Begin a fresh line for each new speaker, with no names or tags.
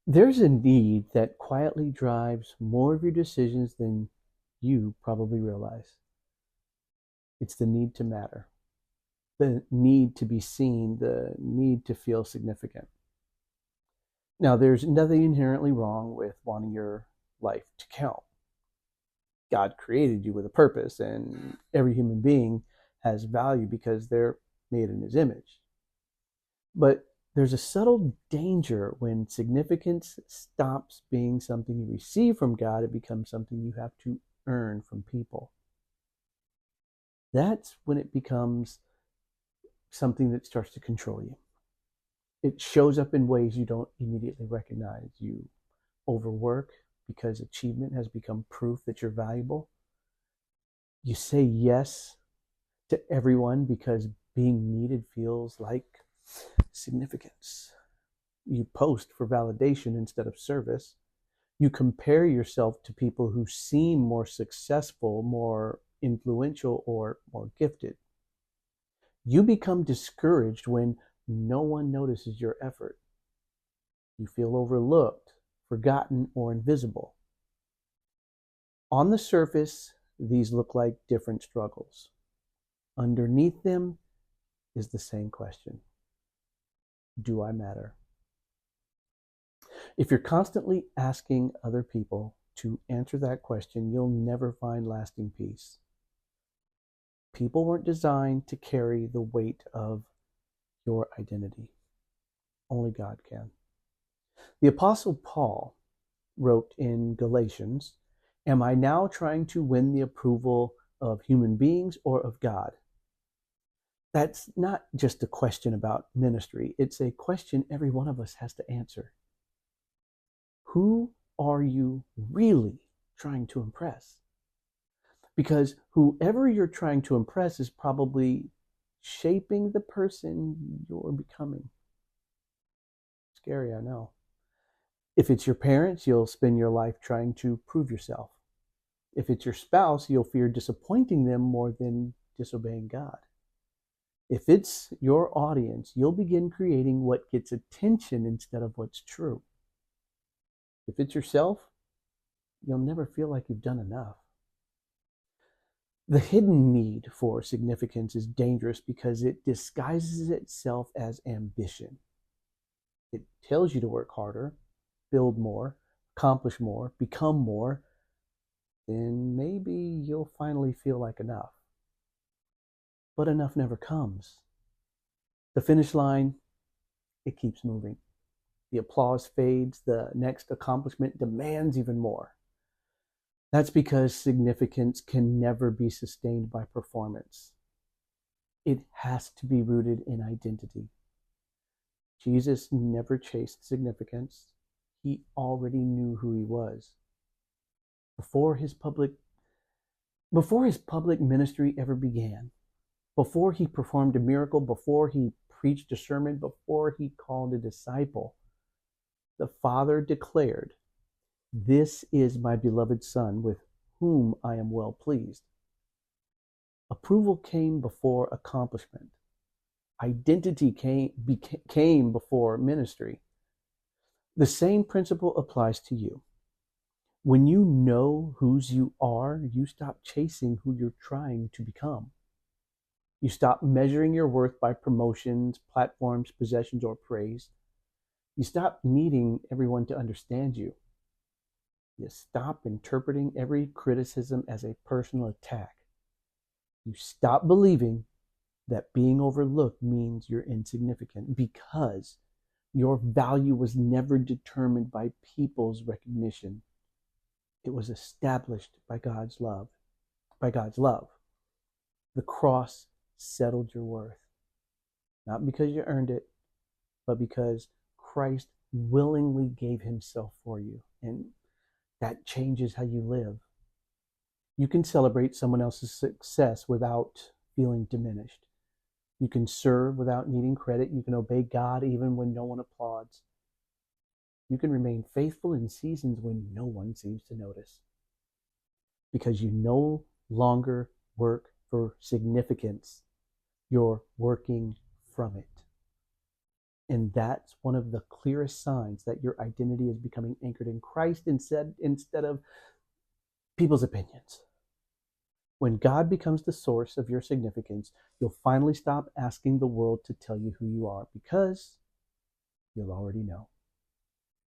There's a need that quietly drives more of your decisions than you probably realize. It's the need to matter, the need to be seen, the need to feel significant. Now, there's nothing inherently wrong with wanting your life to count. God created you with a purpose, and every human being has value because they're made in his image. But there's a subtle danger when significance stops being something you receive from God, it becomes something you have to earn from people. That's when it becomes something that starts to control you. It shows up in ways you don't immediately recognize. You overwork because achievement has become proof that you're valuable. You say yes to everyone because being needed feels like significance. You post for validation instead of service. You compare yourself to people who seem more successful, more influential, or more gifted. You become discouraged when no one notices your effort. You feel overlooked, forgotten, or invisible. On the surface, these look like different struggles. Underneath them is the same question: do I matter? If you're constantly asking other people to answer that question, you'll never find lasting peace. People weren't designed to carry the weight of your identity. Only God can. The Apostle Paul wrote in Galatians, "Am I now trying to win the approval of human beings or of God?" That's not just a question about ministry, it's a question every one of us has to answer. Who are you really trying to impress? Because whoever you're trying to impress is probably shaping the person you're becoming. Scary, I know. If it's your parents, you'll spend your life trying to prove yourself. If it's your spouse, you'll fear disappointing them more than disobeying God. If it's your audience, you'll begin creating what gets attention instead of what's true. If it's yourself, you'll never feel like you've done enough. The hidden need for significance is dangerous because it disguises itself as ambition. It tells you to work harder, build more, accomplish more, become more, then maybe you'll finally feel like enough. But enough never comes. The finish line, it keeps moving. The applause fades, the next accomplishment demands even more. That's because significance can never be sustained by performance. It has to be rooted in identity. Jesus never chased significance. He already knew who he was. Before his public before his public ministry ever began, before he performed a miracle, before he preached a sermon, before he called a disciple, the Father declared, "This is my beloved Son, with whom I am well pleased." Approval came before accomplishment. Identity came before ministry. The same principle applies to you. When you know whose you are, you stop chasing who you're trying to become. You stop measuring your worth by promotions, platforms, possessions, or praise. You stop needing everyone to understand you. You stop interpreting every criticism as a personal attack. You stop believing that being overlooked means you're insignificant because your value was never determined by people's recognition. It was established by God's love. By God's love. The cross settled your worth. Not because you earned it, but because Christ willingly gave himself for you. And that changes how you live. You can celebrate someone else's success without feeling diminished. You can serve without needing credit. You can obey God even when no one applauds. You can remain faithful in seasons when no one seems to notice. Because you no longer work for significance. You're working from it. And that's one of the clearest signs that your identity is becoming anchored in Christ instead of people's opinions. When God becomes the source of your significance, you'll finally stop asking the world to tell you who you are because you'll already know.